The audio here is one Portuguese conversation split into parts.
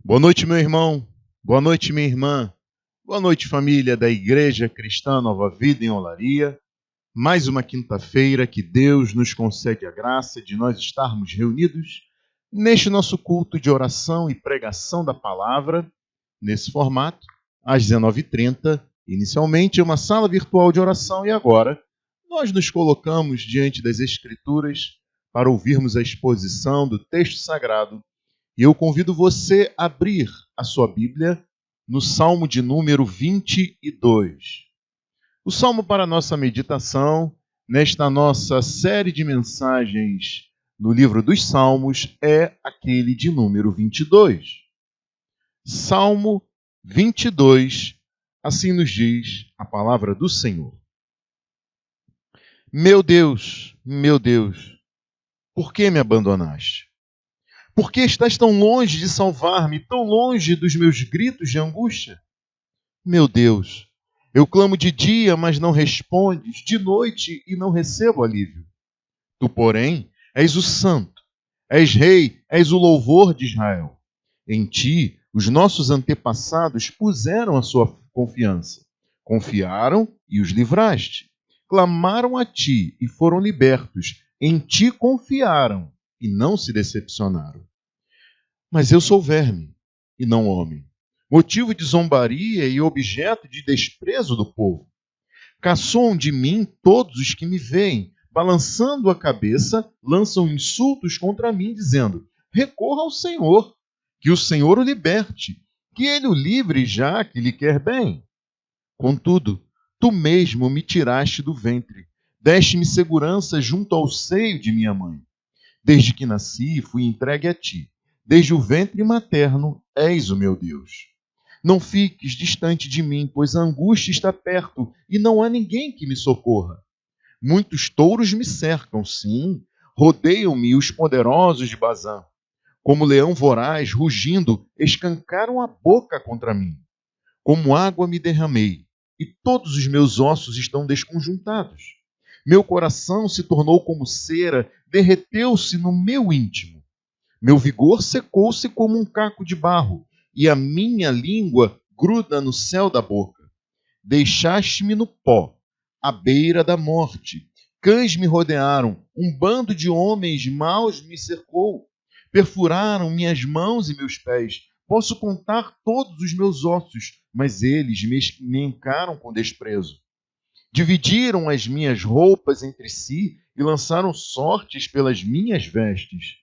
Boa noite, meu irmão. Boa noite, minha irmã. Boa noite, família da Igreja Cristã Nova Vida em Olaria. Mais uma quinta-feira que Deus nos concede a graça de nós estarmos reunidos neste nosso culto de oração e pregação da palavra, nesse formato, às 19h30. Inicialmente, uma sala virtual de oração e agora nós nos colocamos diante das Escrituras para ouvirmos a exposição do texto sagrado. E eu convido você a abrir a sua Bíblia no Salmo de número 22. O salmo para a nossa meditação, nesta nossa série de mensagens no livro dos Salmos, é aquele de número 22. Salmo 22, assim nos diz a palavra do Senhor. Meu Deus, por que me abandonaste? Por que estás tão longe de salvar-me, tão longe dos meus gritos de angústia? Meu Deus, eu clamo de dia, mas não respondes, de noite e não recebo alívio. Tu, porém, és o Santo, és Rei, és o louvor de Israel. Em ti, os nossos antepassados puseram a sua confiança. Confiaram e os livraste. Clamaram a ti e foram libertos. Em ti confiaram e não se decepcionaram. Mas eu sou verme e não homem, motivo de zombaria e objeto de desprezo do povo. Caçoam de mim todos os que me veem, balançando a cabeça, lançam insultos contra mim, dizendo: recorra ao Senhor, que o Senhor o liberte, que ele o livre já que lhe quer bem. Contudo, tu mesmo me tiraste do ventre, deste-me segurança junto ao seio de minha mãe. Desde que nasci, fui entregue a ti. Desde o ventre materno, és o meu Deus. Não fiques distante de mim, pois a angústia está perto e não há ninguém que me socorra. Muitos touros me cercam, sim, rodeiam-me os poderosos de Bazã. Como leão voraz, rugindo, escancaram a boca contra mim. Como água me derramei, e todos os meus ossos estão desconjuntados. Meu coração se tornou como cera, derreteu-se no meu íntimo. Meu vigor secou-se como um caco de barro, e a minha língua gruda no céu da boca. Deixaste-me no pó, à beira da morte. Cães me rodearam, um bando de homens maus me cercou. Perfuraram minhas mãos e meus pés. Posso contar todos os meus ossos, mas eles me encaram com desprezo. Dividiram as minhas roupas entre si e lançaram sortes pelas minhas vestes.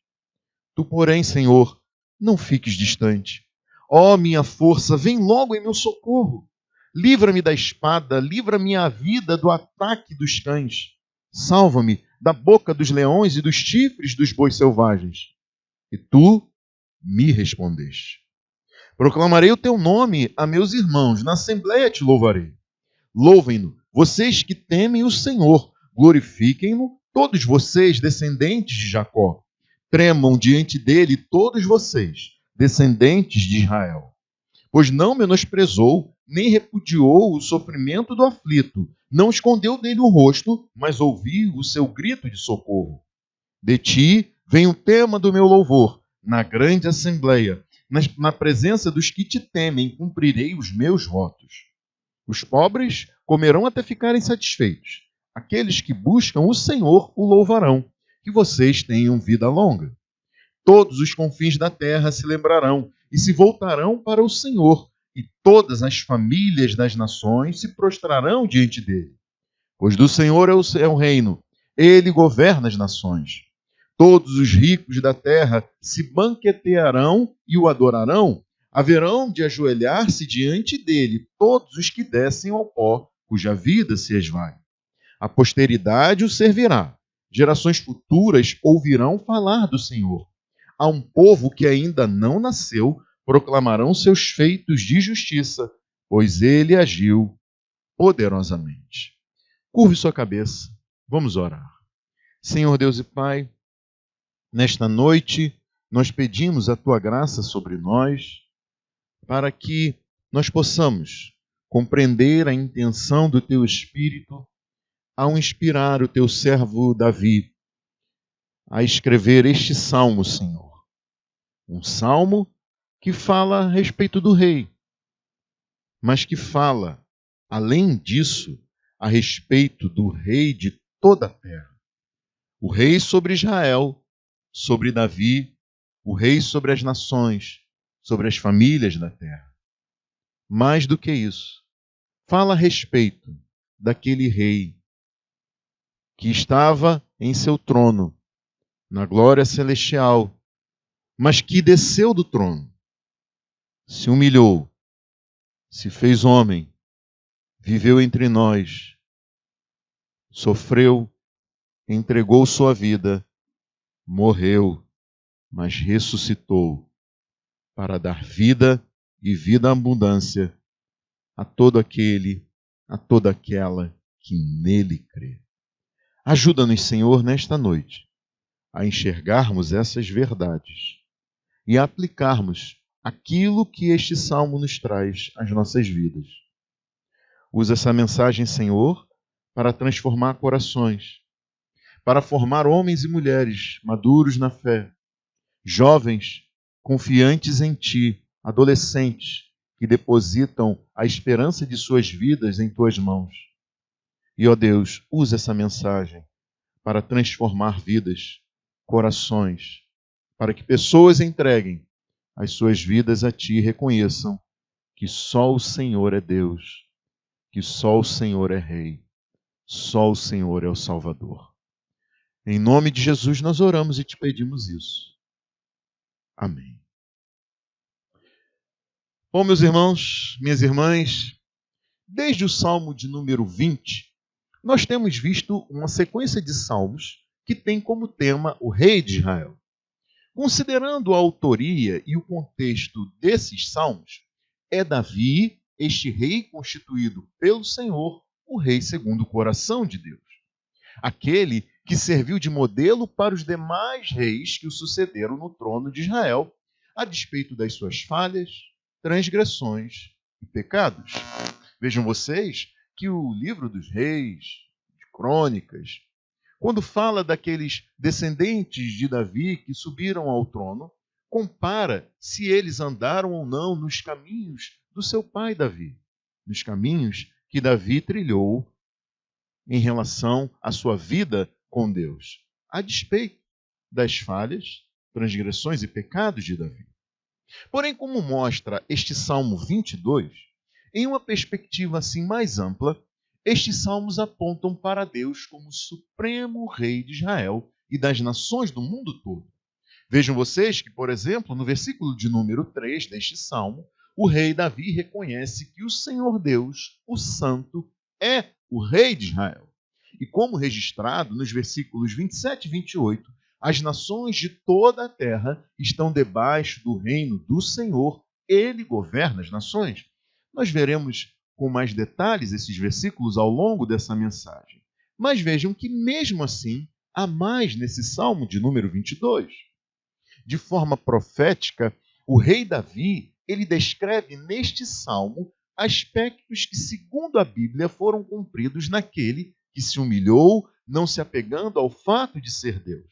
Tu, porém, Senhor, não fiques distante. Ó minha força, vem logo em meu socorro. Livra-me da espada, livra minha vida do ataque dos cães. Salva-me da boca dos leões e dos chifres dos bois selvagens. E tu me respondeste. Proclamarei o teu nome a meus irmãos, na assembleia te louvarei. Louvem-no, vocês que temem o Senhor. Glorifiquem-no, todos vocês, descendentes de Jacó. Tremam diante dele todos vocês, descendentes de Israel. Pois não menosprezou, nem repudiou o sofrimento do aflito. Não escondeu dele o rosto, mas ouviu o seu grito de socorro. De ti vem o tema do meu louvor. Na grande assembleia, na presença dos que te temem, cumprirei os meus votos. Os pobres comerão até ficarem satisfeitos. Aqueles que buscam o Senhor o louvarão. Que vocês tenham vida longa. Todos os confins da terra se lembrarão e se voltarão para o Senhor, e todas as famílias das nações se prostrarão diante dele. Pois do Senhor é o reino, ele governa as nações. Todos os ricos da terra se banquetearão e o adorarão. Haverão de ajoelhar-se diante dele todos os que descem ao pó, cuja vida se esvai. A posteridade o servirá. Gerações futuras ouvirão falar do Senhor. A um povo que ainda não nasceu, proclamarão seus feitos de justiça, pois ele agiu poderosamente. Curve sua cabeça, vamos orar. Senhor Deus e Pai, nesta noite nós pedimos a Tua graça sobre nós, para que nós possamos compreender a intenção do Teu Espírito ao inspirar o Teu servo Davi a escrever este salmo, Senhor. Um salmo que fala a respeito do rei, mas que fala, além disso, a respeito do rei de toda a terra. O rei sobre Israel, sobre Davi, o rei sobre as nações, sobre as famílias da terra. Mais do que isso, fala a respeito daquele rei que estava em seu trono, na glória celestial, mas que desceu do trono, se humilhou, se fez homem, viveu entre nós, sofreu, entregou sua vida, morreu, mas ressuscitou para dar vida e vida abundância a todo aquele, a toda aquela que nele crê. Ajuda-nos, Senhor, nesta noite, a enxergarmos essas verdades e a aplicarmos aquilo que este salmo nos traz às nossas vidas. Usa essa mensagem, Senhor, para transformar corações, para formar homens e mulheres maduros na fé, jovens confiantes em Ti, adolescentes que depositam a esperança de suas vidas em Tuas mãos. E, ó Deus, usa essa mensagem para transformar vidas, corações, para que pessoas entreguem as suas vidas a Ti e reconheçam que só o Senhor é Deus, que só o Senhor é Rei, só o Senhor é o Salvador. Em nome de Jesus nós oramos e te pedimos isso. Amém. Bom, meus irmãos, minhas irmãs, desde o Salmo de número 20, nós temos visto uma sequência de salmos que tem como tema o Rei de Israel. Considerando a autoria e o contexto desses salmos, é Davi, este rei constituído pelo Senhor, o rei segundo o coração de Deus. Aquele que serviu de modelo para os demais reis que o sucederam no trono de Israel, a despeito das suas falhas, transgressões e pecados. Vejam vocês que o livro dos reis, de crônicas, quando fala daqueles descendentes de Davi que subiram ao trono, compara se eles andaram ou não nos caminhos do seu pai Davi, nos caminhos que Davi trilhou em relação à sua vida com Deus, a despeito das falhas, transgressões e pecados de Davi. Porém, como mostra este Salmo 22, em uma perspectiva assim mais ampla, estes salmos apontam para Deus como supremo rei de Israel e das nações do mundo todo. Vejam vocês que, por exemplo, no versículo de número 3 deste salmo, o rei Davi reconhece que o Senhor Deus, o Santo, é o rei de Israel. E como registrado nos versículos 27 e 28, as nações de toda a terra estão debaixo do reino do Senhor. Ele governa as nações. Nós veremos com mais detalhes esses versículos ao longo dessa mensagem. Mas vejam que mesmo assim, há mais nesse Salmo de número 22. De forma profética, o rei Davi, ele descreve neste Salmo aspectos que, segundo a Bíblia, foram cumpridos naquele que se humilhou, não se apegando ao fato de ser Deus.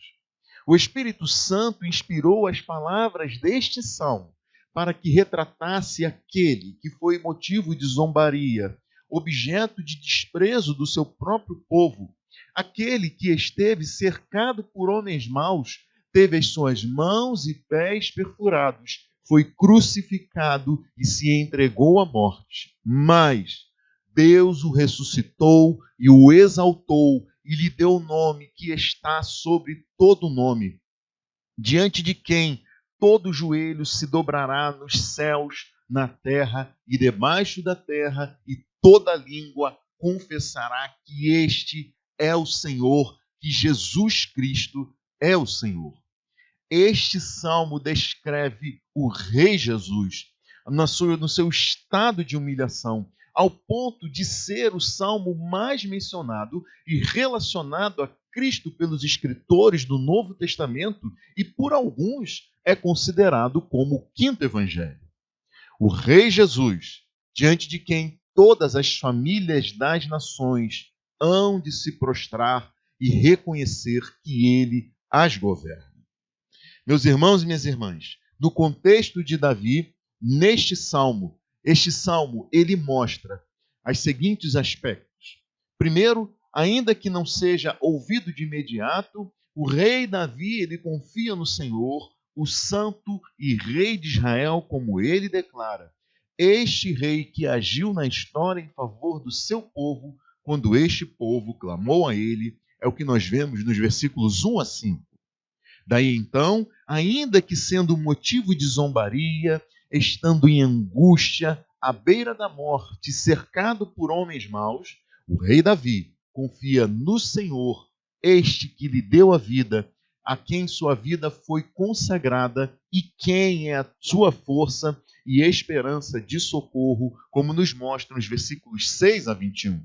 O Espírito Santo inspirou as palavras deste salmo para que retratasse aquele que foi motivo de zombaria, objeto de desprezo do seu próprio povo, aquele que esteve cercado por homens maus, teve as suas mãos e pés perfurados, foi crucificado e se entregou à morte. Mas Deus o ressuscitou e o exaltou e lhe deu o nome que está sobre todo nome, diante de quem todo joelho se dobrará nos céus, na terra e debaixo da terra, e toda língua confessará que este é o Senhor, que Jesus Cristo é o Senhor. Este salmo descreve o Rei Jesus no seu estado de humilhação, ao ponto de ser o salmo mais mencionado e relacionado a Cristo pelos escritores do Novo Testamento e por alguns é considerado como o quinto evangelho. O Rei Jesus, diante de quem todas as famílias das nações hão de se prostrar e reconhecer que ele as governa. Meus irmãos e minhas irmãs, no contexto de Davi, neste salmo. Este salmo, ele mostra os seguintes aspectos. Primeiro, ainda que não seja ouvido de imediato, o rei Davi, ele confia no Senhor, o santo e rei de Israel, como ele declara. Este rei que agiu na história em favor do seu povo, quando este povo clamou a ele, é o que nós vemos nos versículos 1 a 5. Daí então, ainda que sendo motivo de zombaria, estando em angústia, à beira da morte, cercado por homens maus, o rei Davi confia no Senhor, este que lhe deu a vida, a quem sua vida foi consagrada e quem é a sua força e esperança de socorro, como nos mostram os versículos 6 a 21.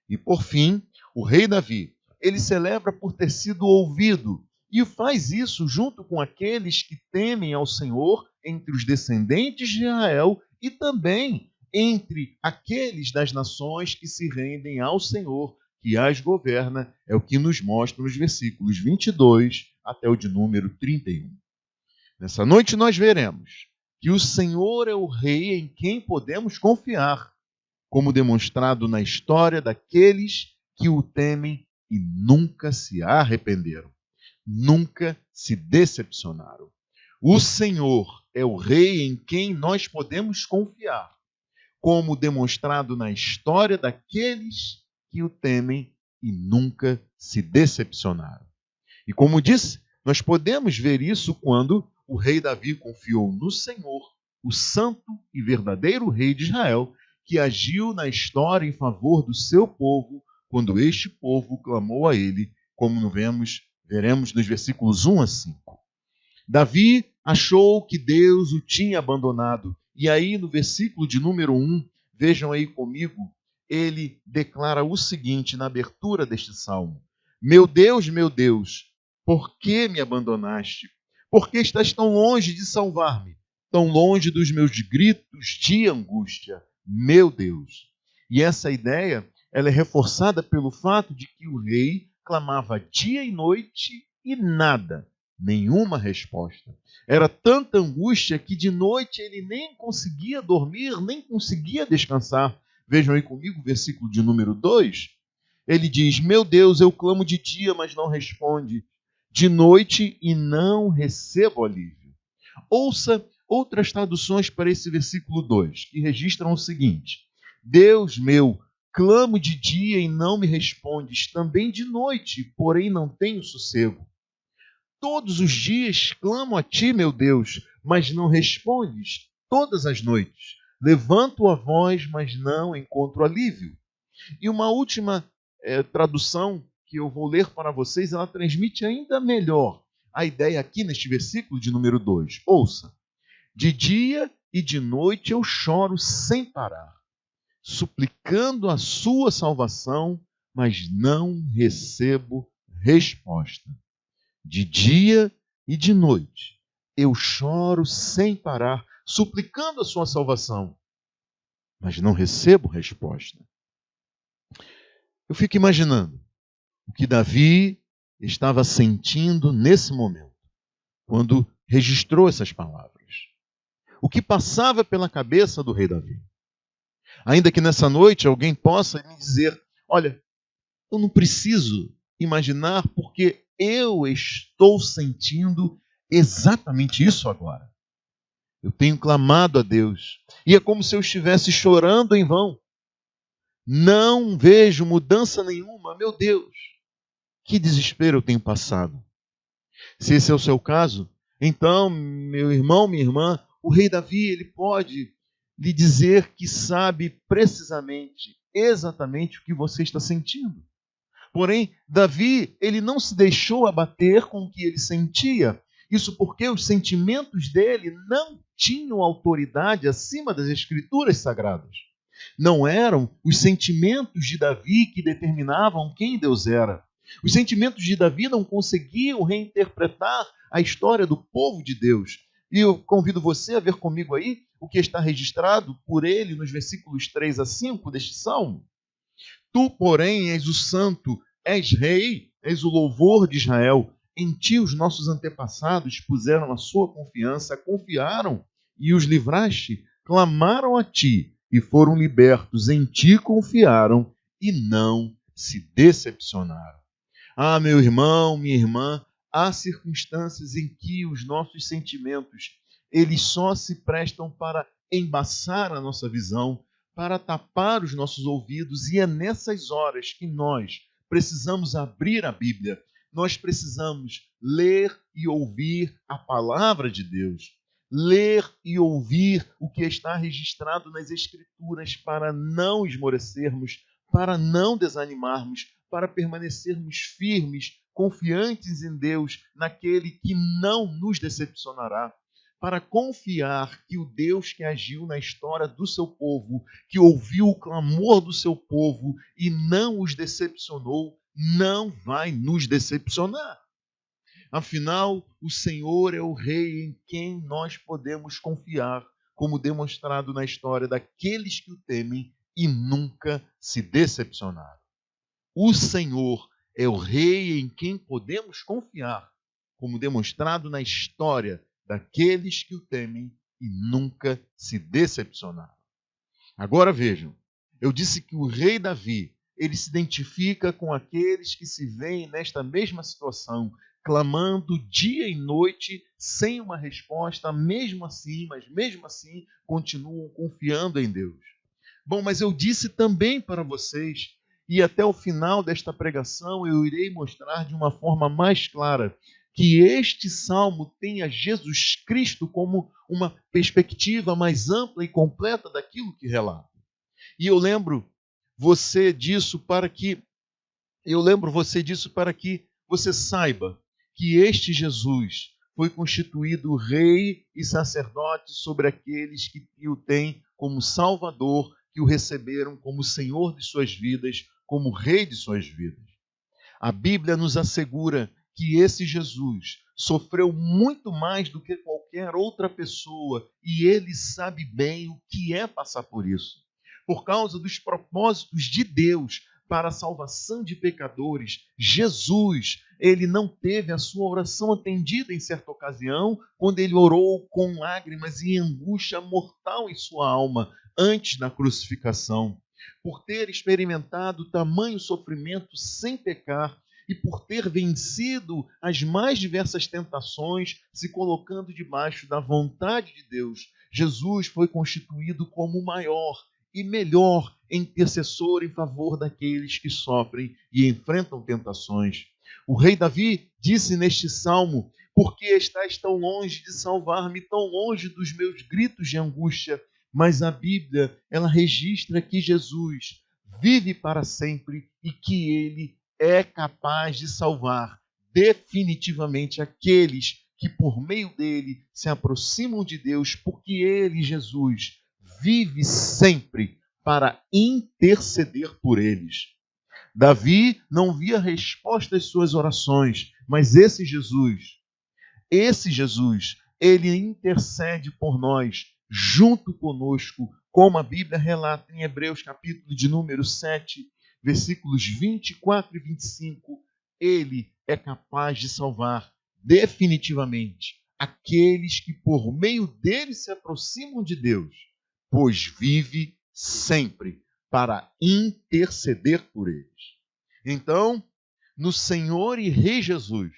E por fim, o rei Davi, ele celebra por ter sido ouvido e faz isso junto com aqueles que temem ao Senhor entre os descendentes de Israel e também entre aqueles das nações que se rendem ao Senhor, que as governa, é o que nos mostra nos versículos 22 até o de número 31. Nessa noite nós veremos que o Senhor é o rei em quem podemos confiar, como demonstrado na história daqueles que o temem e nunca se arrependeram, nunca se decepcionaram. O Senhor é o rei em quem nós podemos confiar, como demonstrado na história daqueles que o temem e nunca se decepcionaram. E como disse, nós podemos ver isso quando o rei Davi confiou no Senhor, o santo e verdadeiro rei de Israel, que agiu na história em favor do seu povo, quando este povo clamou a ele, como veremos nos versículos 1 a 5. Davi achou que Deus o tinha abandonado. E aí, no versículo de número 1, vejam aí comigo, ele declara o seguinte na abertura deste salmo: meu Deus, por que me abandonaste? Por que estás tão longe de salvar-me? Tão longe dos meus gritos de angústia? Meu Deus. E essa ideia, ela é reforçada pelo fato de que o rei clamava dia e noite e nada, nenhuma resposta. Era tanta angústia que de noite ele nem conseguia dormir, nem conseguia descansar. Vejam aí comigo o versículo de número 2. Ele diz: meu Deus, eu clamo de dia, mas não responde. De noite e não recebo alívio. Ouça outras traduções para esse versículo 2, que registram o seguinte: Deus meu, clamo de dia e não me respondes, também de noite, porém não tenho sossego. Todos os dias clamo a ti, meu Deus, mas não respondes. Todas as noites levanto a voz, mas não encontro alívio. E uma última tradução que eu vou ler para vocês, ela transmite ainda melhor a ideia aqui neste versículo de número 2. Ouça: de dia e de noite eu choro sem parar, suplicando a sua salvação, mas não recebo resposta. De dia e de noite eu choro sem parar, suplicando a sua salvação, mas não recebo resposta. Eu fico imaginando o que Davi estava sentindo nesse momento, quando registrou essas palavras. O que passava pela cabeça do rei Davi. Ainda que nessa noite alguém possa me dizer: olha, eu não preciso imaginar, porque eu estou sentindo exatamente isso agora. Eu tenho clamado a Deus, e é como se eu estivesse chorando em vão. Não vejo mudança nenhuma. Meu Deus, que desespero eu tenho passado. Se esse é o seu caso, então, meu irmão, minha irmã, o rei Davi, ele pode lhe dizer que sabe precisamente, exatamente o que você está sentindo. Porém, Davi, ele não se deixou abater com o que ele sentia. Isso porque os sentimentos dele não tinham autoridade acima das escrituras sagradas. Não eram os sentimentos de Davi que determinavam quem Deus era. Os sentimentos de Davi não conseguiam reinterpretar a história do povo de Deus. E eu convido você a ver comigo aí o que está registrado por ele nos versículos 3 a 5 deste salmo. Tu, porém, és o santo, és rei, és o louvor de Israel. em ti os nossos antepassados puseram a sua confiança, confiaram e os livraste, clamaram a ti e foram libertos, em ti confiaram e não se decepcionaram. Ah, meu irmão, minha irmã, há circunstâncias em que os nossos sentimentos, eles só se prestam para embaçar a nossa visão, para tapar os nossos ouvidos, e é nessas horas que nós precisamos abrir a Bíblia, nós precisamos ler e ouvir a palavra de Deus, ler e ouvir o que está registrado nas Escrituras para não esmorecermos, para não desanimarmos, para permanecermos firmes, confiantes em Deus, naquele que não nos decepcionará, para confiar que o Deus que agiu na história do seu povo, que ouviu o clamor do seu povo e não os decepcionou, não vai nos decepcionar. Afinal, o Senhor é o Rei em quem nós podemos confiar, como demonstrado na história daqueles que o temem e nunca se decepcionaram. O Senhor é o Rei em quem podemos confiar, como demonstrado na história daqueles que o temem e nunca se decepcionaram. Agora vejam, eu disse que o rei Davi, ele se identifica com aqueles que se veem nesta mesma situação, clamando dia e noite sem uma resposta, mesmo assim continuam confiando em Deus. Bom, mas eu disse também para vocês, e até o final desta pregação eu irei mostrar de uma forma mais clara, que este salmo tem a Jesus Cristo como uma perspectiva mais ampla e completa daquilo que relata. E eu lembro você disso para que você saiba que este Jesus foi constituído rei e sacerdote sobre aqueles que o têm como Salvador, que o receberam como Senhor de suas vidas, como Rei de suas vidas. A Bíblia nos assegura que esse Jesus sofreu muito mais do que qualquer outra pessoa e ele sabe bem o que é passar por isso. Por causa dos propósitos de Deus para a salvação de pecadores, Jesus, ele não teve a sua oração atendida em certa ocasião, quando ele orou com lágrimas e angústia mortal em sua alma antes da crucificação. Por ter experimentado tamanho sofrimento sem pecar e por ter vencido as mais diversas tentações, se colocando debaixo da vontade de Deus, Jesus foi constituído como o maior e melhor intercessor em favor daqueles que sofrem e enfrentam tentações. O rei Davi disse neste salmo: "Por que estás tão longe de salvar-me, tão longe dos meus gritos de angústia?" Mas a Bíblia, ela registra que Jesus vive para sempre e que ele é capaz de salvar definitivamente aqueles que por meio dele se aproximam de Deus, porque ele, Jesus, vive sempre para interceder por eles. Davi não via resposta às suas orações, mas esse Jesus, ele intercede por nós, junto conosco, como a Bíblia relata em Hebreus, capítulo de número 7, versículos 24 e 25. Ele é capaz de salvar definitivamente aqueles que por meio dele se aproximam de Deus, pois vive sempre para interceder por eles. Então, no Senhor e Rei Jesus,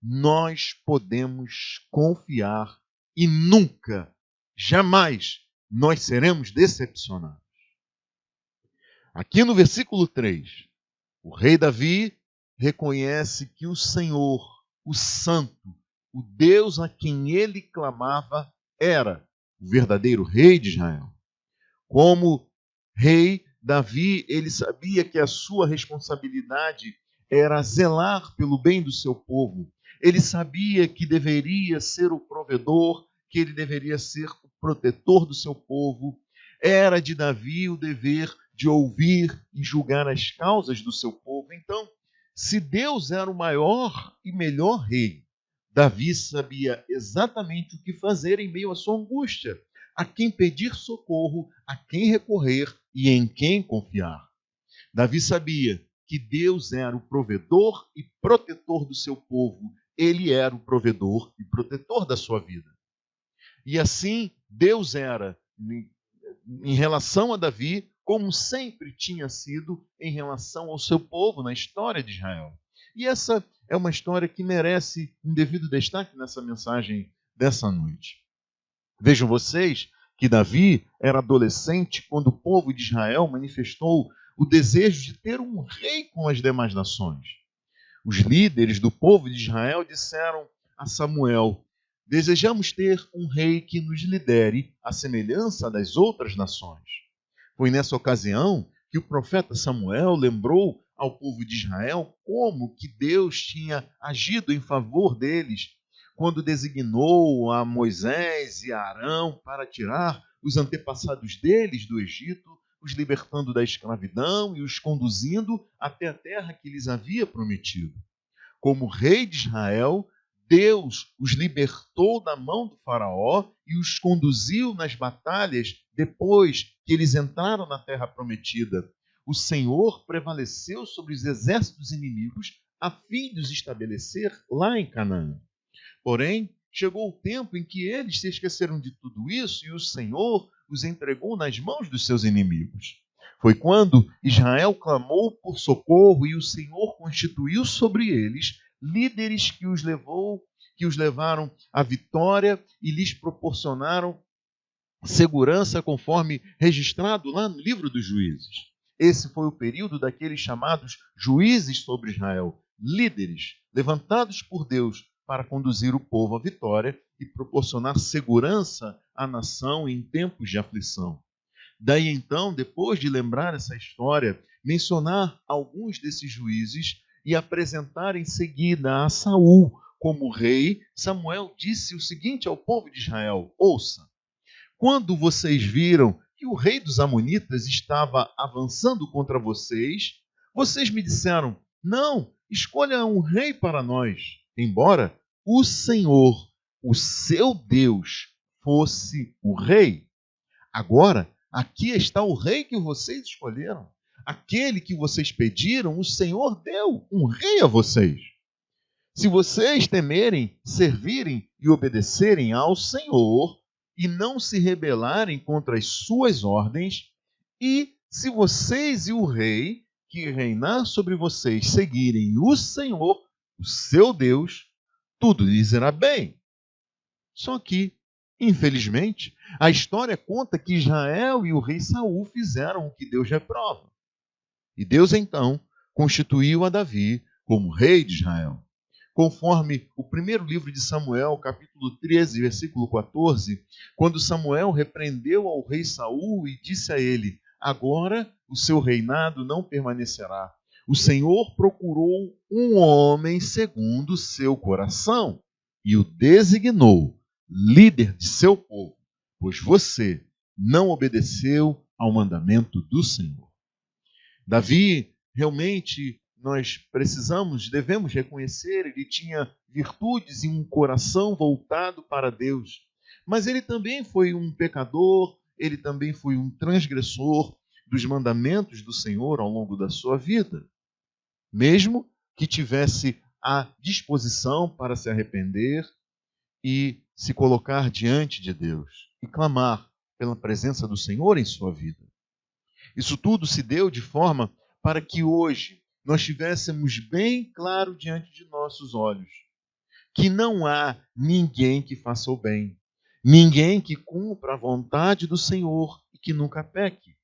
nós podemos confiar e nunca, jamais, nós seremos decepcionados. Aqui no versículo 3, o rei Davi reconhece que o Senhor, o Santo, o Deus a quem ele clamava, era o verdadeiro rei de Israel. Como rei, Davi, ele sabia que a sua responsabilidade era zelar pelo bem do seu povo. Ele sabia que deveria ser o provedor, que ele deveria ser o protetor do seu povo. Era de Davi o dever de ouvir e julgar as causas do seu povo. Então, se Deus era o maior e melhor rei, Davi sabia exatamente o que fazer em meio à sua angústia, a quem pedir socorro, a quem recorrer e em quem confiar. Davi sabia que Deus era o provedor e protetor do seu povo. ele era o provedor e protetor da sua vida. E assim, Deus era, em relação a Davi, como sempre tinha sido em relação ao seu povo na história de Israel. E essa é uma história que merece um devido destaque nessa mensagem dessa noite. Vejam vocês que Davi era adolescente quando o povo de Israel manifestou o desejo de ter um rei com as demais nações. Os líderes do povo de Israel disseram a Samuel: desejamos ter um rei que nos lidere à semelhança das outras nações. Foi nessa ocasião que o profeta Samuel lembrou ao povo de Israel como que Deus tinha agido em favor deles quando designou a Moisés e a Arão para tirar os antepassados deles do Egito, os libertando da escravidão e os conduzindo até a terra que lhes havia prometido. Como rei de Israel, Deus os libertou da mão do faraó e os conduziu nas batalhas depois que eles entraram na terra prometida. O Senhor prevaleceu sobre os exércitos inimigos a fim de os estabelecer lá em Canaã. Porém, chegou o tempo em que eles se esqueceram de tudo isso e o Senhor os entregou nas mãos dos seus inimigos. Foi quando Israel clamou por socorro e o Senhor constituiu sobre eles líderes que os levaram à vitória e lhes proporcionaram segurança conforme registrado lá no livro dos Juízes. Esse foi o período daqueles chamados juízes sobre Israel, líderes levantados por Deus para conduzir o povo à vitória e proporcionar segurança à nação em tempos de aflição. Daí então, depois de lembrar essa história, mencionar alguns desses juízes e apresentar em seguida a Saul como rei, Samuel disse o seguinte ao povo de Israel: ouça, quando vocês viram que o rei dos amonitas estava avançando contra vocês, vocês me disseram: não, escolha um rei para nós, embora o Senhor, o seu Deus, fosse o rei. Agora, aqui está o rei que vocês escolheram. Aquele que vocês pediram, o Senhor deu um rei a vocês. Se vocês temerem, servirem e obedecerem ao Senhor e não se rebelarem contra as suas ordens, e se vocês e o rei que reinar sobre vocês seguirem o Senhor, o seu Deus, tudo lhes irá bem. Só que, infelizmente, a história conta que Israel e o rei Saul fizeram o que Deus reprova. E Deus, então, constituiu a Davi como rei de Israel. Conforme o primeiro livro de Samuel, capítulo 13, versículo 14, quando Samuel repreendeu ao rei Saul e disse a ele: agora o seu reinado não permanecerá. O Senhor procurou um homem segundo o seu coração e o designou líder de seu povo, pois você não obedeceu ao mandamento do Senhor. Davi, realmente, nós devemos reconhecer, ele tinha virtudes e um coração voltado para Deus. Mas ele também foi um pecador, ele também foi um transgressor dos mandamentos do Senhor ao longo da sua vida. Mesmo que tivesse a disposição para se arrepender e se colocar diante de Deus e clamar pela presença do Senhor em sua vida. Isso tudo se deu de forma para que hoje nós tivéssemos bem claro diante de nossos olhos que não há ninguém que faça o bem, ninguém que cumpra a vontade do Senhor e que nunca peque,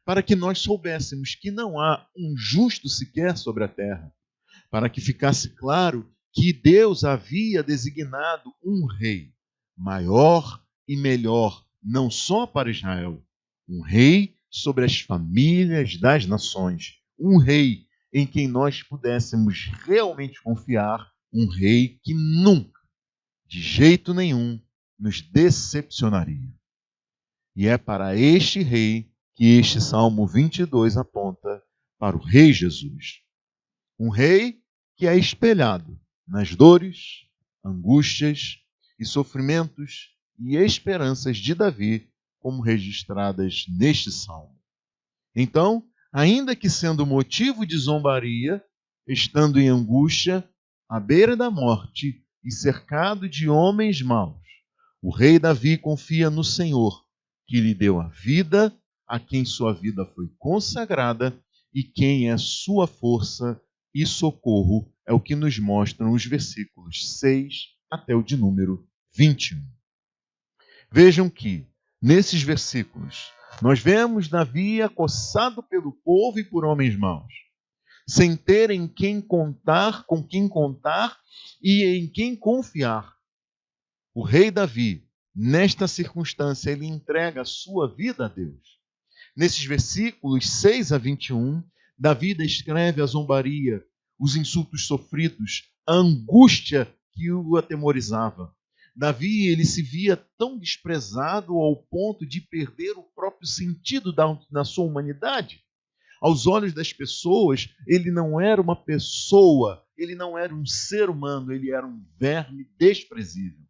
para que nós soubéssemos que não há um justo sequer sobre a terra, para que ficasse claro que Deus havia designado um rei maior e melhor, não só para Israel, um rei sobre as famílias das nações, um rei em quem nós pudéssemos realmente confiar, um rei que nunca, de jeito nenhum, nos decepcionaria. E é para este rei que este Salmo 22 aponta, para o Rei Jesus. Um rei que é espelhado nas dores, angústias e sofrimentos e esperanças de Davi, como registradas neste salmo. Então, ainda que sendo motivo de zombaria, estando em angústia, à beira da morte e cercado de homens maus, o rei Davi confia no Senhor, que lhe deu a vida, a quem sua vida foi consagrada e quem é sua força e socorro, é o que nos mostram os versículos 6 até o de número 21. Vejam que, nesses versículos, nós vemos Davi acossado pelo povo e por homens maus, sem ter em quem contar, com quem contar e em quem confiar. O rei Davi, nesta circunstância, ele entrega a sua vida a Deus. Nesses versículos 6 a 21, Davi descreve a zombaria, os insultos sofridos, a angústia que o atemorizava. Davi, ele se via tão desprezado ao ponto de perder o próprio sentido da sua humanidade. Aos olhos das pessoas, ele não era uma pessoa, ele não era um ser humano, ele era um verme desprezível.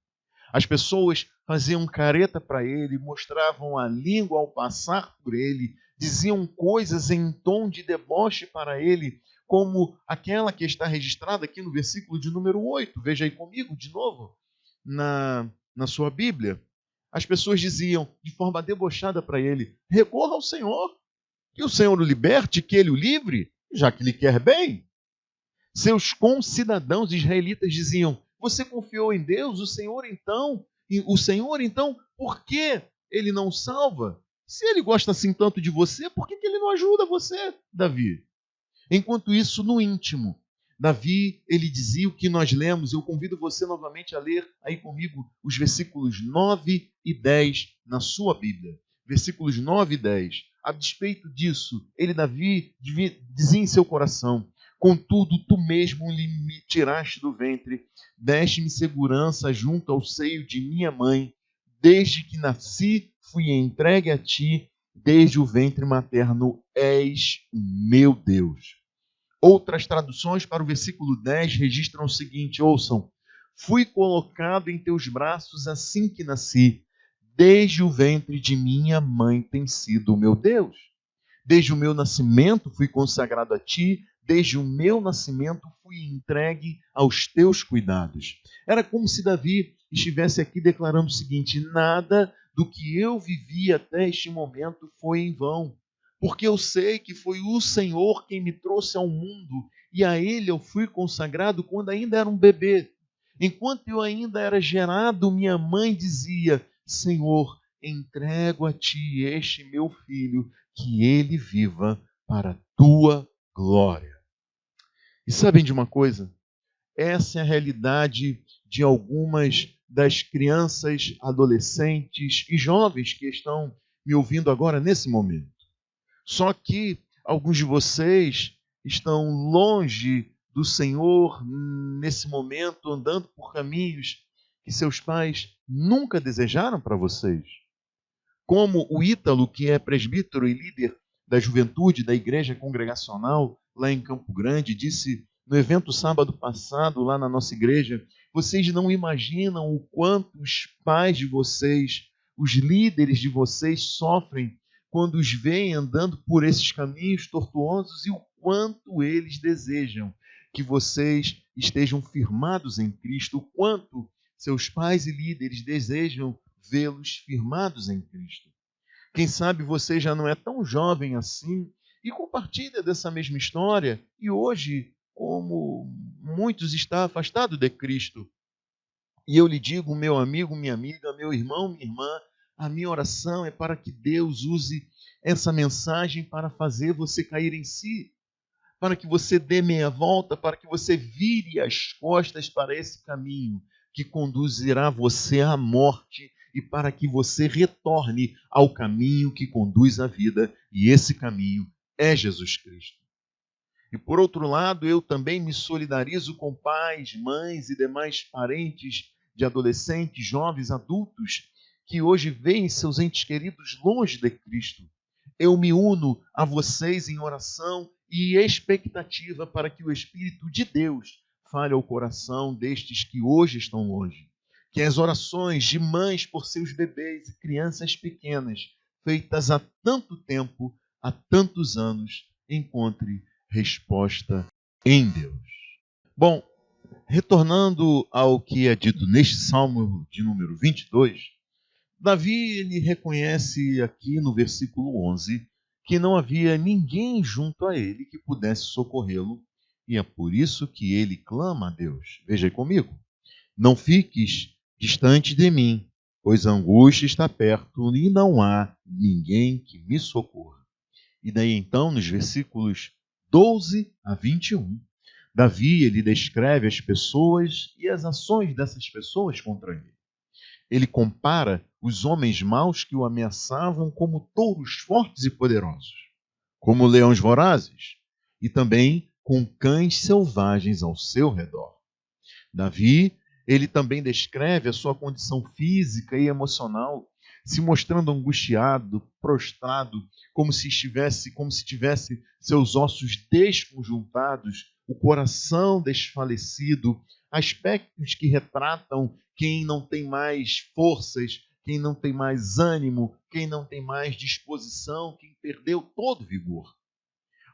As pessoas faziam careta para ele, mostravam a língua ao passar por ele, diziam coisas em tom de deboche para ele, como aquela que está registrada aqui no versículo de número 8. Veja aí comigo de novo, na sua Bíblia. As pessoas diziam de forma debochada para ele: recorra ao Senhor, que o Senhor o liberte, que ele o livre, já que lhe quer bem. Seus concidadãos israelitas diziam: você confiou em Deus, o Senhor então, por que ele não salva? Se ele gosta assim tanto de você, por que ele não ajuda você, Davi? Enquanto isso, no íntimo, Davi, ele dizia o que nós lemos. Eu convido você novamente a ler aí comigo os versículos 9 e 10 na sua Bíblia. Versículos 9 e 10. A despeito disso, Davi, dizia em seu coração: contudo, tu mesmo me tiraste do ventre, deste-me segurança junto ao seio de minha mãe. Desde que nasci, fui entregue a ti, desde o ventre materno és o meu Deus. Outras traduções para o versículo 10 registram o seguinte, ouçam: fui colocado em teus braços assim que nasci, desde o ventre de minha mãe tem sido o meu Deus. Desde o meu nascimento fui consagrado a ti, desde o meu nascimento fui entregue aos teus cuidados. Era como se Davi estivesse aqui declarando o seguinte: nada do que eu vivi até este momento foi em vão, porque eu sei que foi o Senhor quem me trouxe ao mundo e a Ele eu fui consagrado quando ainda era um bebê. Enquanto eu ainda era gerado, minha mãe dizia: Senhor, entrego a ti este meu filho, que ele viva para a tua glória. E sabem de uma coisa? Essa é a realidade de algumas das crianças, adolescentes e jovens que estão me ouvindo agora nesse momento. Só que alguns de vocês estão longe do Senhor nesse momento, andando por caminhos que seus pais nunca desejaram para vocês. Como o Ítalo, que é presbítero e líder da juventude da igreja congregacional lá em Campo Grande, disse no evento sábado passado lá na nossa igreja: vocês não imaginam o quanto os pais de vocês, os líderes de vocês sofrem quando os veem andando por esses caminhos tortuosos e o quanto eles desejam que vocês estejam firmados em Cristo, o quanto seus pais e líderes desejam vê-los firmados em Cristo. Quem sabe você já não é tão jovem assim e compartilha dessa mesma história e hoje, como muitos, está afastado de Cristo. E eu lhe digo, meu amigo, minha amiga, meu irmão, minha irmã, a minha oração é para que Deus use essa mensagem para fazer você cair em si, para que você dê meia volta, para que você vire as costas para esse caminho que conduzirá você à morte e para que você retorne ao caminho que conduz à vida, e esse caminho é Jesus Cristo. E por outro lado, eu também me solidarizo com pais, mães e demais parentes de adolescentes, jovens, adultos que hoje veem seus entes queridos longe de Cristo. Eu me uno a vocês em oração e expectativa para que o Espírito de Deus fale ao coração destes que hoje estão longe. Que as orações de mães por seus bebês e crianças pequenas, feitas há tanto tempo, há tantos anos, encontre resposta em Deus. Bom, Retornando ao que é dito neste Salmo de número 22, Davi ele reconhece aqui no versículo 11 que não havia ninguém junto a ele que pudesse socorrê-lo, e é por isso que ele clama a Deus. Veja aí comigo. Não fiques distante de mim, pois a angústia está perto e não há ninguém que me socorra. E daí então, nos versículos 12 a 21, Davi ele descreve as pessoas e as ações dessas pessoas contra ele. Ele compara os homens maus que o ameaçavam como touros fortes e poderosos, como leões vorazes, e também com cães selvagens ao seu redor. Davi, ele também descreve a sua condição física e emocional, se mostrando angustiado, prostrado, como se tivesse seus ossos desconjuntados, o coração desfalecido, aspectos que retratam quem não tem mais forças, quem não tem mais ânimo, quem não tem mais disposição, quem perdeu todo o vigor.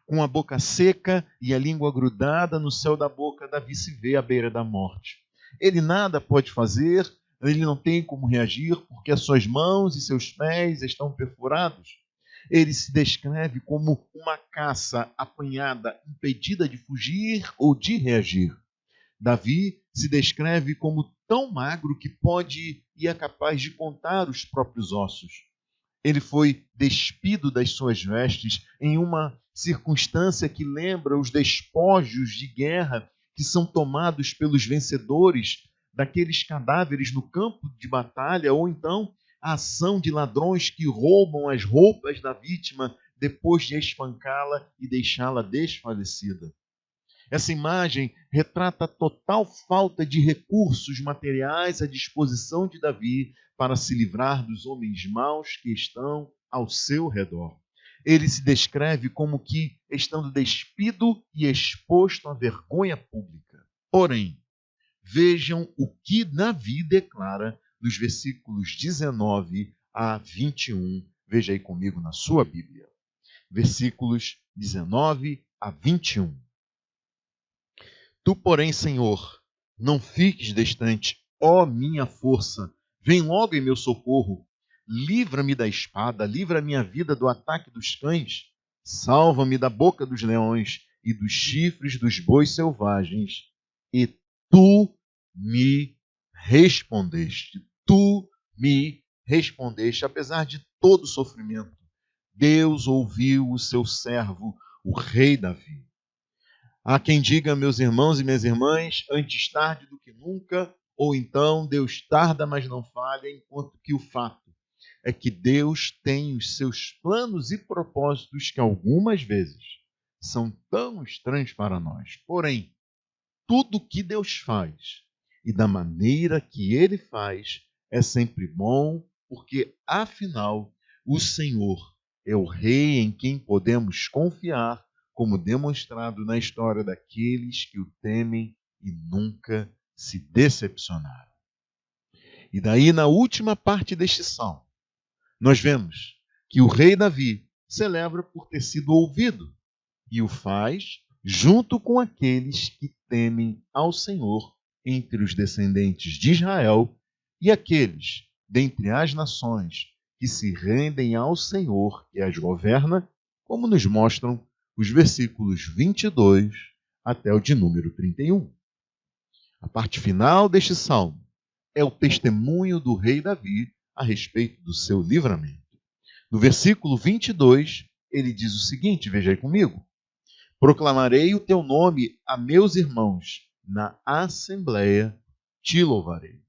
Com a boca seca e a língua grudada no céu da boca, Davi se vê à beira da morte. Ele nada pode fazer, ele não tem como reagir, porque as suas mãos e seus pés estão perfurados. Ele se descreve como uma caça apanhada, impedida de fugir ou de reagir. Davi se descreve como tão magro que pode e é capaz de contar os próprios ossos. Ele foi despido das suas vestes em uma circunstância que lembra os despojos de guerra que são tomados pelos vencedores daqueles cadáveres no campo de batalha, ou então a ação de ladrões que roubam as roupas da vítima depois de espancá-la e deixá-la desfalecida. Essa imagem retrata a total falta de recursos materiais à disposição de Davi para se livrar dos homens maus que estão ao seu redor. Ele se descreve como que estando despido e exposto à vergonha pública. Porém, vejam o que Davi declara nos versículos 19 a 21. Veja aí comigo na sua Bíblia. Versículos 19 a 21. Tu, porém, Senhor, não fiques distante, ó minha força, vem logo em meu socorro. Livra-me da espada, livra a minha vida do ataque dos cães. Salva-me da boca dos leões e dos chifres dos bois selvagens. E tu me respondeste. Tu me respondeste, apesar de todo o sofrimento. Deus ouviu o seu servo, o rei Davi. Há quem diga, meus irmãos e minhas irmãs, antes tarde do que nunca, ou então Deus tarda, mas não falha, enquanto que o fato é que Deus tem os seus planos e propósitos que algumas vezes são tão estranhos para nós. Porém, tudo que Deus faz e da maneira que Ele faz é sempre bom, porque afinal o Senhor é o Rei em quem podemos confiar, como demonstrado na história daqueles que o temem e nunca se decepcionaram. E daí, na última parte deste salmo, nós vemos que o rei Davi celebra por ter sido ouvido e o faz junto com aqueles que temem ao Senhor entre os descendentes de Israel e aqueles dentre as nações que se rendem ao Senhor e as governa, como nos mostram os versículos 22 até o de número 31. A parte final deste salmo é o testemunho do rei Davi a respeito do seu livramento. No versículo 22, ele diz o seguinte, veja aí comigo. Proclamarei o teu nome a meus irmãos, na assembleia te louvarei.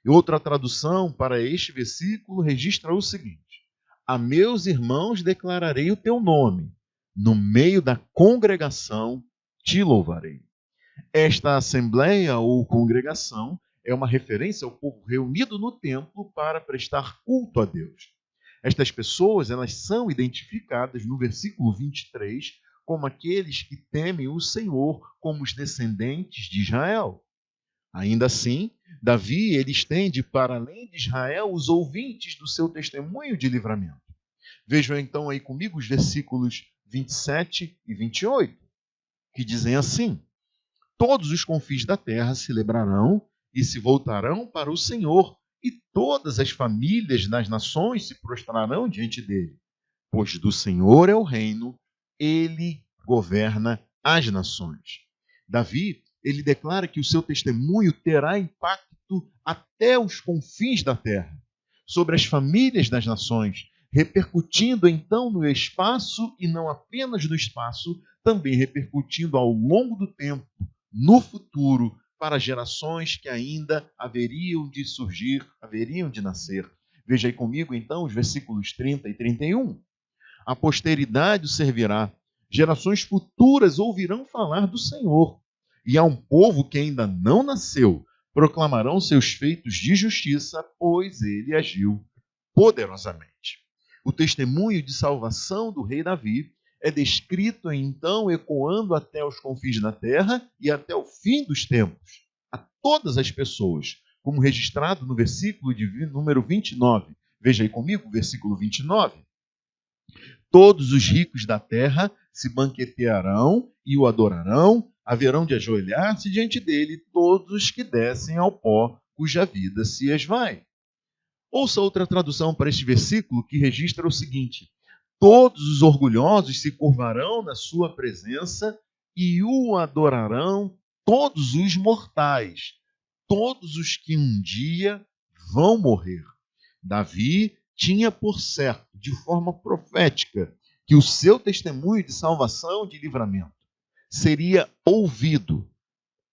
E outra tradução para este versículo registra o seguinte: a meus irmãos declararei o teu nome, no meio da congregação te louvarei. Esta assembleia ou congregação é uma referência ao povo reunido no templo para prestar culto a Deus. Estas pessoas, elas são identificadas no versículo 23 como aqueles que temem o Senhor, como os descendentes de Israel. Ainda assim, Davi ele estende para além de Israel os ouvintes do seu testemunho de livramento. Vejam então aí comigo os versículos 27 e 28, que dizem assim: todos os confins da terra se lembrarão e se voltarão para o Senhor, e todas as famílias das nações se prostrarão diante dele. Pois do Senhor é o reino, ele governa as nações. Davi, ele declara que o seu testemunho terá impacto até os confins da terra, sobre as famílias das nações, repercutindo então no espaço e não apenas no espaço, também repercutindo ao longo do tempo, no futuro, para gerações que ainda haveriam de surgir, haveriam de nascer. Veja aí comigo então os versículos 30 e 31. A posteridade o servirá, gerações futuras ouvirão falar do Senhor, e a um povo que ainda não nasceu proclamarão seus feitos de justiça, pois ele agiu poderosamente. O testemunho de salvação do rei Davi é descrito então ecoando até os confins da terra e até o fim dos tempos, a todas as pessoas, como registrado no versículo de número 29. Veja aí comigo, versículo 29. Todos os ricos da terra se banquetearão e o adorarão, haverão de ajoelhar-se diante dele todos os que descem ao pó, cuja vida se esvai. Ouça outra tradução para este versículo que registra o seguinte: todos os orgulhosos se curvarão na sua presença e o adorarão todos os mortais, todos os que um dia vão morrer. Davi tinha por certo, de forma profética, que o seu testemunho de salvação, de livramento, seria ouvido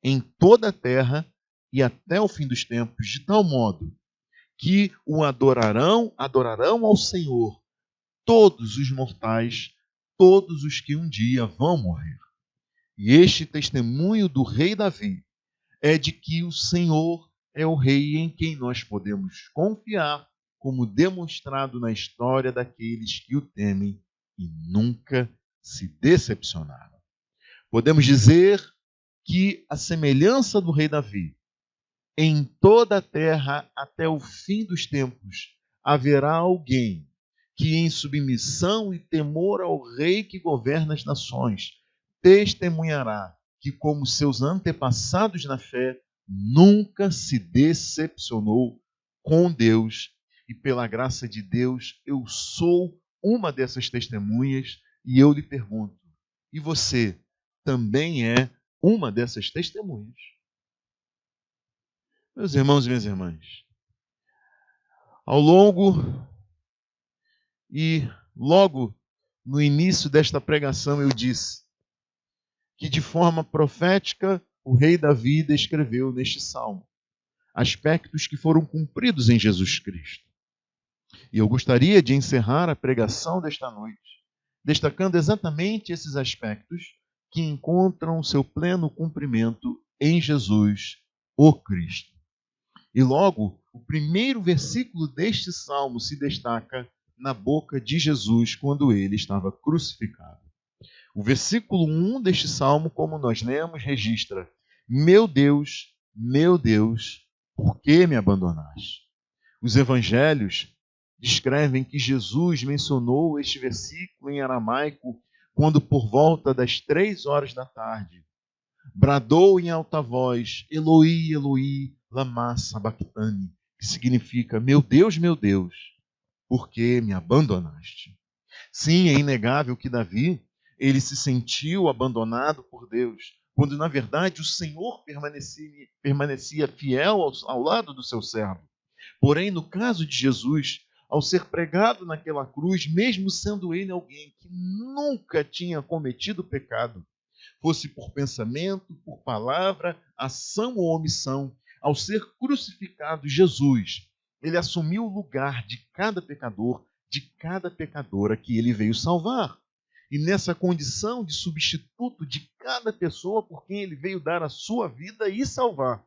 em toda a terra e até o fim dos tempos, de tal modo que o adorarão ao Senhor todos os mortais, todos os que um dia vão morrer. E este testemunho do rei Davi é de que o Senhor é o rei em quem nós podemos confiar, como demonstrado na história daqueles que o temem e nunca se decepcionaram. Podemos dizer que a semelhança do rei Davi, em toda a terra até o fim dos tempos, haverá alguém que, em submissão e temor ao rei que governa as nações, testemunhará que, como seus antepassados na fé, nunca se decepcionou com Deus. E pela graça de Deus, eu sou uma dessas testemunhas e eu lhe pergunto, e você também é uma dessas testemunhas? Meus irmãos e minhas irmãs, ao longo e logo no início desta pregação eu disse que de forma profética o rei Davi descreveu neste salmo aspectos que foram cumpridos em Jesus Cristo. E eu gostaria de encerrar a pregação desta noite destacando exatamente esses aspectos que encontram seu pleno cumprimento em Jesus, o Cristo. E logo, o primeiro versículo deste salmo se destaca na boca de Jesus quando ele estava crucificado. O versículo 1 deste salmo, como nós lemos, registra: meu Deus, por que me abandonaste? Os evangelhos descrevem que Jesus mencionou este versículo em aramaico quando, por volta das 3 horas da tarde, bradou em alta voz: Eloi, Eloi, lama sabachthani, que significa: meu Deus, por que me abandonaste? Sim, é inegável que Davi, ele se sentiu abandonado por Deus, quando na verdade o Senhor permanecia fiel ao lado do seu servo. Porém, no caso de Jesus, ao ser pregado naquela cruz, mesmo sendo ele alguém que nunca tinha cometido pecado, fosse por pensamento, por palavra, ação ou omissão, ao ser crucificado, Jesus, ele assumiu o lugar de cada pecador, de cada pecadora que ele veio salvar. E nessa condição de substituto de cada pessoa por quem ele veio dar a sua vida e salvar,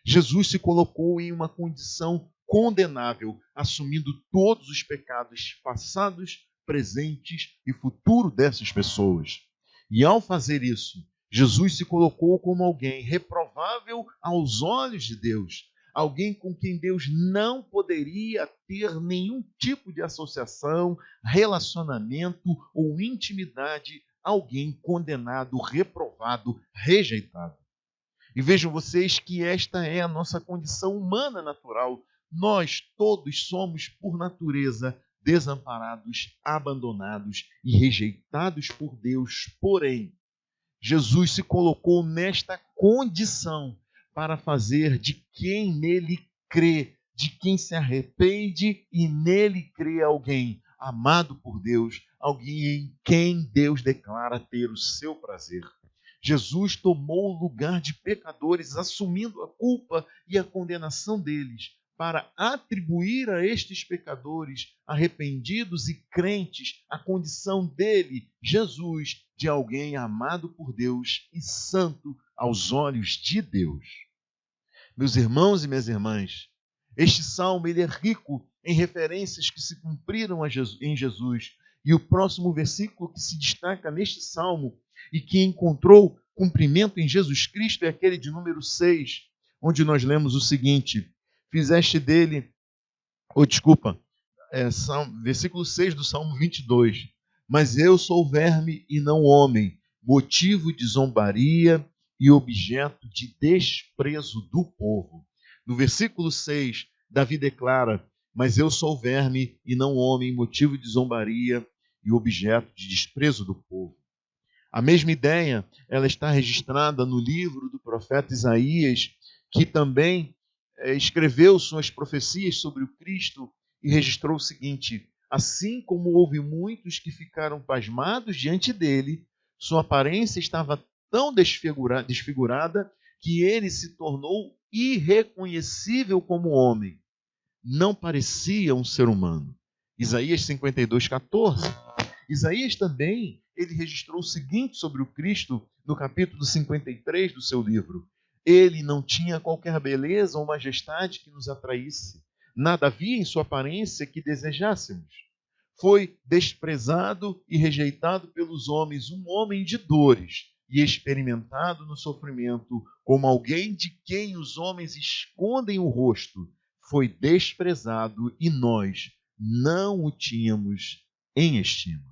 Jesus se colocou em uma condição condenável, assumindo todos os pecados passados, presentes e futuros dessas pessoas. E ao fazer isso, Jesus se colocou como alguém reprovável aos olhos de Deus, alguém com quem Deus não poderia ter nenhum tipo de associação, relacionamento ou intimidade, alguém condenado, reprovado, rejeitado. E vejam vocês que esta é a nossa condição humana natural. Nós todos somos, por natureza, desamparados, abandonados e rejeitados por Deus. Porém, Jesus se colocou nesta condição para fazer de quem nele crê, de quem se arrepende e nele crê alguém amado por Deus, alguém em quem Deus declara ter o seu prazer. Jesus tomou o lugar de pecadores, assumindo a culpa e a condenação deles, para atribuir a estes pecadores arrependidos e crentes a condição dele, Jesus, de alguém amado por Deus e santo aos olhos de Deus. Meus irmãos e minhas irmãs, este salmo ele é rico em referências que se cumpriram em Jesus. E o próximo versículo que se destaca neste salmo e que encontrou cumprimento em Jesus Cristo é aquele de número 6, onde nós lemos o seguinte: fizeste dele, versículo 6 do Salmo 22. Mas eu sou verme e não homem, motivo de zombaria e objeto de desprezo do povo. No versículo 6, Davi declara: mas eu sou verme e não homem, motivo de zombaria e objeto de desprezo do povo. A mesma ideia, ela está registrada no livro do profeta Isaías, que também escreveu suas profecias sobre o Cristo e registrou o seguinte: assim como houve muitos que ficaram pasmados diante dele, sua aparência estava tão desfigurada que ele se tornou irreconhecível como homem. Não parecia um ser humano. Isaías 52:14. Isaías também, ele registrou o seguinte sobre o Cristo no capítulo 53 do seu livro: ele não tinha qualquer beleza ou majestade que nos atraísse. Nada havia em sua aparência que desejássemos. Foi desprezado e rejeitado pelos homens, um homem de dores e experimentado no sofrimento, como alguém de quem os homens escondem o rosto. Foi desprezado e nós não o tínhamos em estima.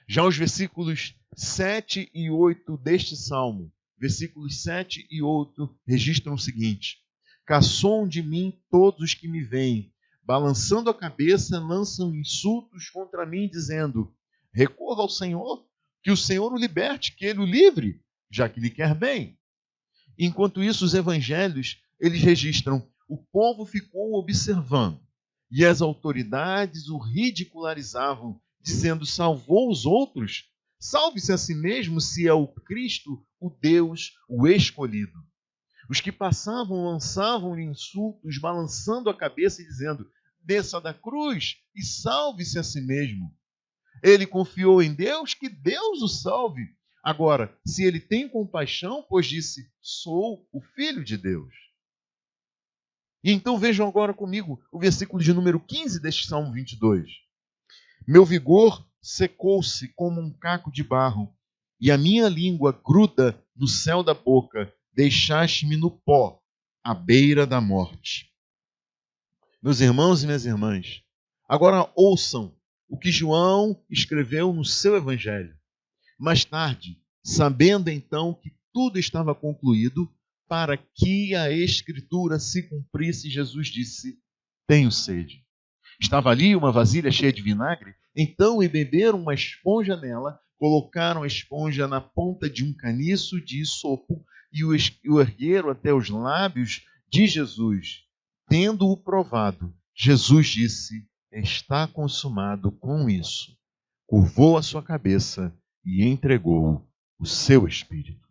Já os versículos 7 e 8 deste salmo, versículos 7 e 8 registram o seguinte: caçam de mim todos os que me veem, balançando a cabeça, lançam insultos contra mim, dizendo: recorra ao Senhor, que o Senhor o liberte, que ele o livre, já que lhe quer bem. Enquanto isso, os evangelhos, eles registram: o povo ficou observando, e as autoridades o ridicularizavam, dizendo: salvou os outros? Salve-se a si mesmo, se é o Cristo, o Deus, o escolhido. Os que passavam lançavam-lhe insultos, balançando a cabeça e dizendo: desça da cruz e salve-se a si mesmo. Ele confiou em Deus, que Deus o salve. Agora, se ele tem compaixão, pois disse: sou o Filho de Deus. E então vejam agora comigo o versículo de número 15 deste Salmo 22. Meu vigor secou-se como um caco de barro, e a minha língua gruda no céu da boca. Deixaste-me no pó, à beira da morte. Meus irmãos e minhas irmãs, agora ouçam o que João escreveu no seu evangelho. Mais tarde, sabendo então que tudo estava concluído, para que a Escritura se cumprisse, Jesus disse: tenho sede. Estava ali uma vasilha cheia de vinagre, então beberam uma esponja nela, colocaram a esponja na ponta de um caniço de isopo e o ergueram até os lábios de Jesus. Tendo-o provado, Jesus disse: está consumado. Com isso, curvou a sua cabeça e entregou o seu espírito.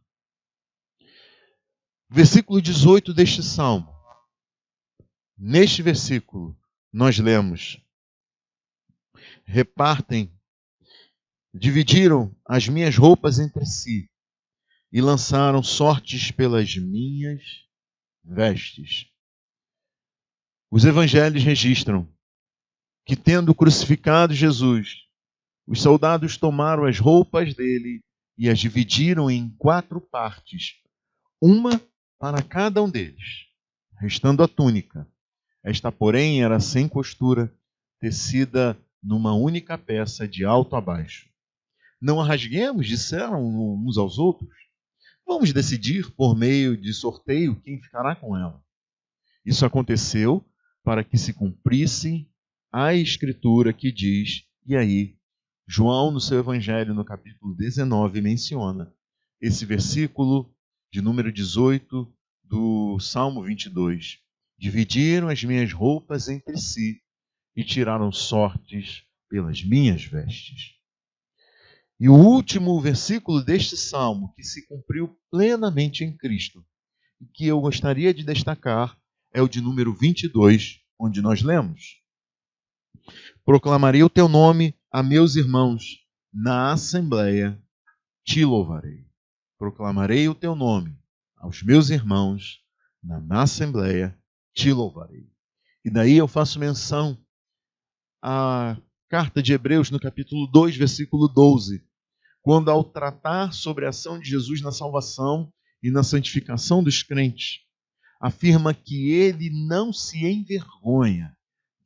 Versículo 18 deste salmo. Neste versículo, nós lemos: dividiram as minhas roupas entre si e lançaram sortes pelas minhas vestes. Os evangelhos registram que, tendo crucificado Jesus, os soldados tomaram as roupas dele e as dividiram em 4 partes, uma para cada um deles, restando a túnica. Esta, porém, era sem costura, tecida numa única peça de alto a baixo. Não a rasguemos, disseram uns aos outros. Vamos decidir por meio de sorteio quem ficará com ela. Isso aconteceu para que se cumprisse a escritura que diz, e aí, João, no seu evangelho, no capítulo 19, menciona esse versículo de número 18 do Salmo 22. Dividiram as minhas roupas entre si e tiraram sortes pelas minhas vestes. E o último versículo deste salmo, que se cumpriu plenamente em Cristo, e que eu gostaria de destacar, é o de número 22, onde nós lemos: proclamarei o teu nome a meus irmãos, na assembleia te louvarei. Proclamarei o teu nome aos meus irmãos, na assembleia te louvarei. E daí eu faço menção à carta de Hebreus, no capítulo 2, versículo 12, quando, ao tratar sobre a ação de Jesus na salvação e na santificação dos crentes, afirma que ele não se envergonha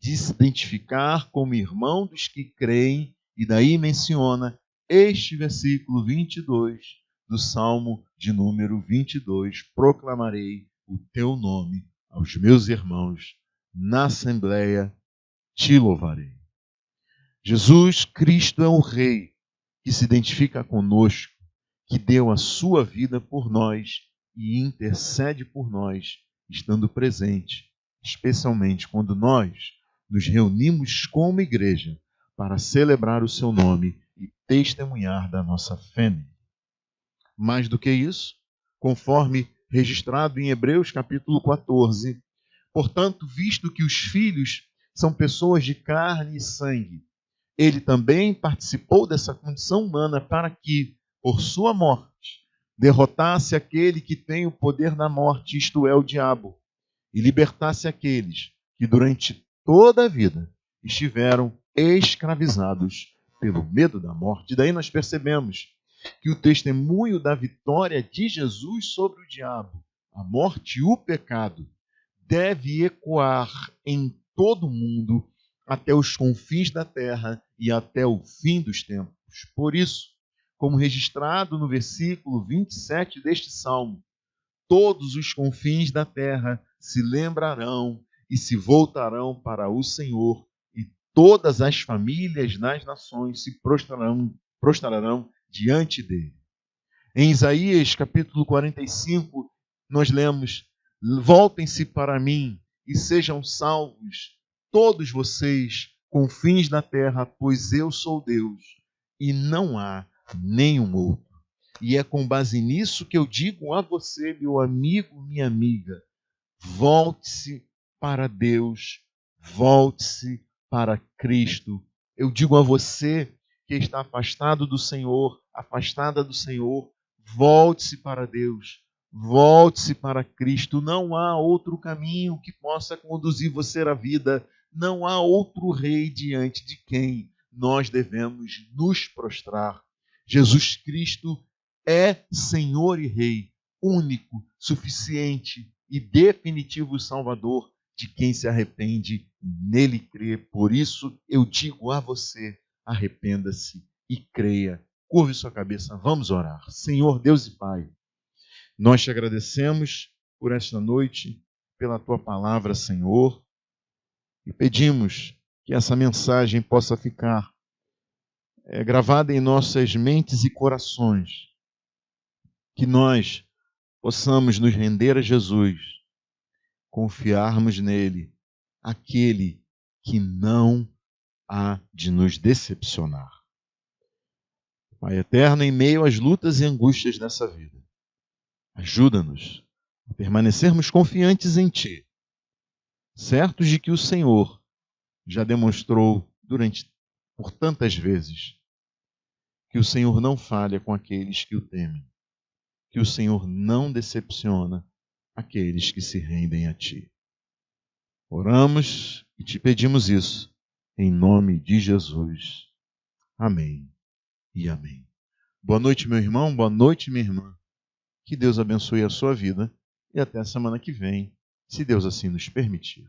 de se identificar como irmão dos que creem, e daí menciona este versículo 22 do Salmo de número 22, proclamarei o teu nome aos meus irmãos, na assembleia te louvarei. Jesus Cristo é o Rei que se identifica conosco, que deu a sua vida por nós e intercede por nós, estando presente, especialmente quando nós nos reunimos como igreja para celebrar o seu nome e testemunhar da nossa fé nele. Mais do que isso, conforme registrado em Hebreus capítulo 14, portanto, visto que os filhos são pessoas de carne e sangue, ele também participou dessa condição humana para que, por sua morte, derrotasse aquele que tem o poder da morte, isto é, o diabo, e libertasse aqueles que durante toda a vida estiveram escravizados pelo medo da morte. E daí nós percebemos que o testemunho da vitória de Jesus sobre o diabo, a morte e o pecado, deve ecoar em todo o mundo, até os confins da terra e até o fim dos tempos. Por isso, como registrado no versículo 27 deste salmo, todos os confins da terra se lembrarão e se voltarão para o Senhor, e todas as famílias das nações se prostrarão diante dele. Em Isaías capítulo 45, nós lemos: voltem-se para mim e sejam salvos todos vocês, confins da terra, pois eu sou Deus e não há nenhum outro. E é com base nisso que eu digo a você, meu amigo, minha amiga, volte-se para Deus, volte-se para Cristo. Eu digo a você que está afastado do Senhor, afastada do Senhor, volte-se para Deus, volte-se para Cristo. Não há outro caminho que possa conduzir você à vida, não há outro rei diante de quem nós devemos nos prostrar. Jesus Cristo é Senhor e Rei, único, suficiente e definitivo Salvador de quem se arrepende e nele crê. Por isso eu digo a você, arrependa-se e creia. Curve sua cabeça, vamos orar. Senhor Deus e Pai, nós te agradecemos por esta noite, pela tua palavra, Senhor, e pedimos que essa mensagem possa ficar gravada em nossas mentes e corações, que nós possamos nos render a Jesus, confiarmos nele, aquele que não há de nos decepcionar. Pai eterno, em meio às lutas e angústias dessa vida, ajuda-nos a permanecermos confiantes em Ti, certos de que o Senhor já demonstrou por tantas vezes que o Senhor não falha com aqueles que o temem, que o Senhor não decepciona aqueles que se rendem a Ti. Oramos e te pedimos isso, em nome de Jesus. Amém e amém. Boa noite, meu irmão, boa noite, minha irmã. Que Deus abençoe a sua vida e até a semana que vem, se Deus assim nos permitir.